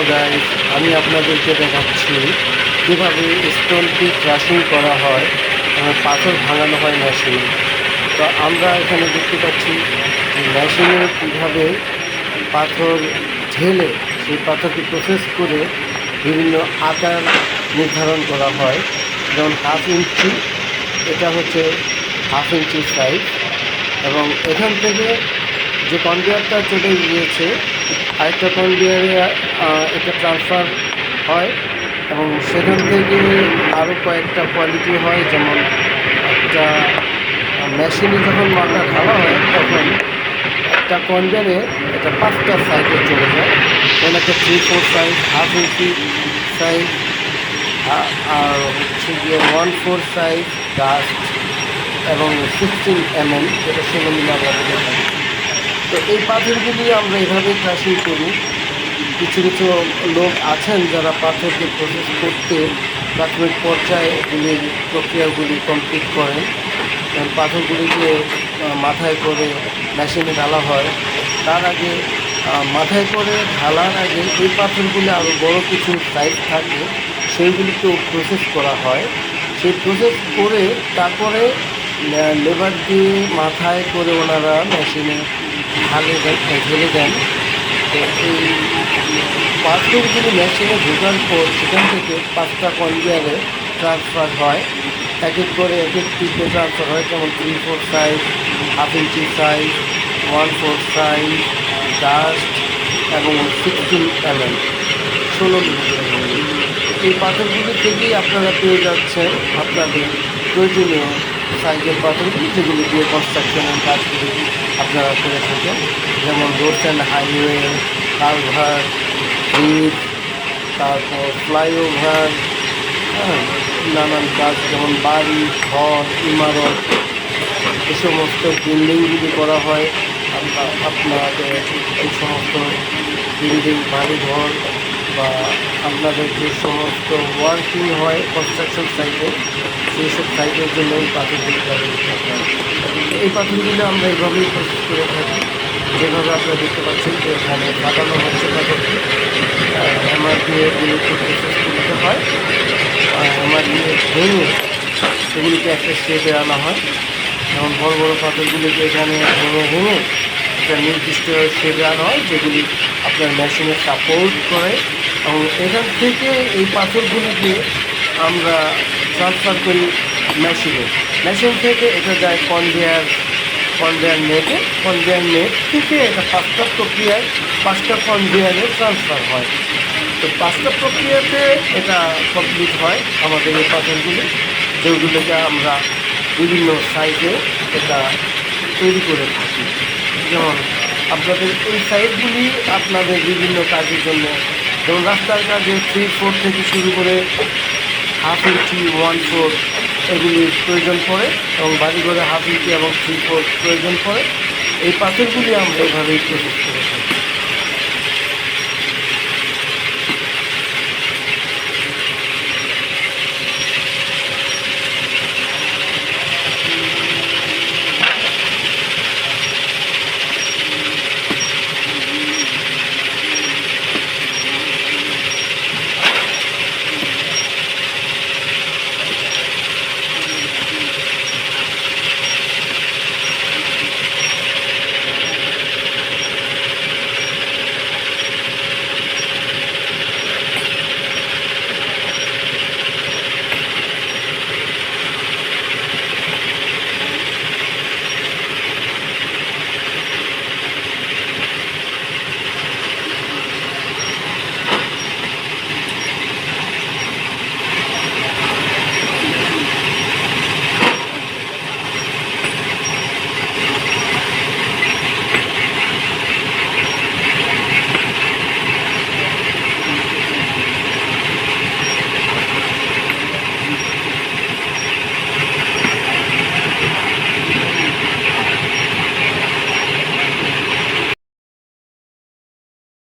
Hello guys, আমি আপনাদেরকে দেখাচ্ছি কীভাবে স্টোনটি ক্রাশিং করা হয় এবং পাথর ভাঙানো হয় মেশিনে। তো আমরা এখানে দেখতে পাচ্ছি যে মেশিনে কীভাবে পাথর ঢেলে সেই পাথরকে প্রসেস করে বিভিন্ন আকার নির্ধারণ করা হয়। যেমন হাফ ইঞ্চি, এটা হচ্ছে হাফ ইঞ্চি সাইজ, এবং এখান থেকে যে কনভেয়ারটা চলে গিয়েছে আরেকটা কনভেয়ারে এটা ট্রান্সফার হয়, এবং সেখান থেকে আরও কয়েকটা কোয়ালিটি হয়। যেমন একটা মেশিনে যখন মালটা ঢালা হয় তখন একটা কনভেয়ারে এটা 5টা সাইজে চলে যায়। যেমন একটা 3/4 সাইজ, হাফ ইঞ্চি সাইজ, আর হচ্ছে গিয়ে 1/4 সাইজ ডাস্ট, এবং 16 mm, যেটা 16 মিলি আমরা বলে থাকি। তো এই পাথরগুলি আমরা এভাবে ক্রাশিং করি। কিছু কিছু লোক আছেন যারা পাথরকে প্রসেস করতে প্রাথমিক পর্যায়ে এগুলির প্রক্রিয়াগুলি কমপ্লিট করেন। পাথরগুলিকে মাথায় করে মেশিনে ঢালা হয়। তার আগে মাথায় করে ঢালার আগে এই পাথরগুলি আরও বড় কিছু সাইজ থাকে, সেইগুলিকেও প্রসেস করা হয়। সেই প্রসেস করে তারপরে লেবার দিয়ে মাথায় করে ওনারা মেশিনে ঢেলে দেন। তো এই পাথরগুলি মেশিনে ঢোকার পর সেখান থেকে 5টা কনভেয়ারে ট্রান্সফার হয়। এক এক করে এক এক টিপে ট্রান্সফার হয়। যেমন 3/4 size, half inch size, 1/4 size, dust, এবং 16 mm, 16 মিলি। এই পাথরগুলি থেকেই আপনারা পেয়ে যাচ্ছেন আপনাদের প্রয়োজনীয় সাইজের পাথরগুলি, যেগুলি দিয়ে কনস্ট্রাকশনের কাজগুলি আপনারা করে থাকেন। যেমন roads and highway, culvert, bridge, তারপর ফ্লাইওভার, হ্যাঁ, নানান কাজ, যেমন বাড়ি, ঘর, ইমারত, এ সমস্ত বিল্ডিংগুলি করা হয়। আপনাদের এই সমস্ত বিল্ডিং, বাড়িঘর, বা আপনাদের যে সমস্ত ওয়ার্কিং হয় কনস্ট্রাকশন সাইটে, সেই সব সাইটের জন্য এই পাথরগুলি ব্যবহৃত হয়। এই পাথরগুলো আমরা এইভাবেই প্রসেস করে থাকি, যেভাবে আপনারা দেখতে পাচ্ছেন যে এখানে কাটানো হচ্ছে পাথরকে। হ্যামার দিয়ে এগুলিকে প্রসেস করতে হয়। হ্যামার দিয়ে ভেঙে সেগুলিকে একটা শেপে আনা হয়। যেমন বড় বড় পাথরগুলিকে এখানে ভেঙে একটা নির্দিষ্ট শেপে আনা হয়, যেগুলি আপনার মেশিনে সাপোর্ট করে। এবং এখান থেকে এই পাথরগুলিকে আমরা ট্রান্সফার করি মেশিন থেকে এটা যায় কনভেয়ার নেটে। কনভেয়ার নেট থেকে এটা 5টা প্রক্রিয়ায় 5টা কনভেয়ারে ট্রান্সফার হয়। তো 5টা প্রক্রিয়াতে এটা কমপ্লিট হয় আমাদের এই পাথরগুলি, যেগুলোকে আমরা বিভিন্ন সাইজে এটা তৈরি করে থাকি। যেমন আপনাদের এই সাইজগুলি আপনাদের বিভিন্ন কাজের জন্য, যেমন রাস্তার কাজে 3/4 থেকে শুরু করে হাফ ইঞ্চি, 1/4 এগুলির প্রয়োজন পড়ে, এবং বাড়িঘরে হাফ ইঞ্চি এবং 3/4 প্রয়োজন পড়ে। এই পাথরগুলি আমরা এভাবেই প্রসেস করে থাকি।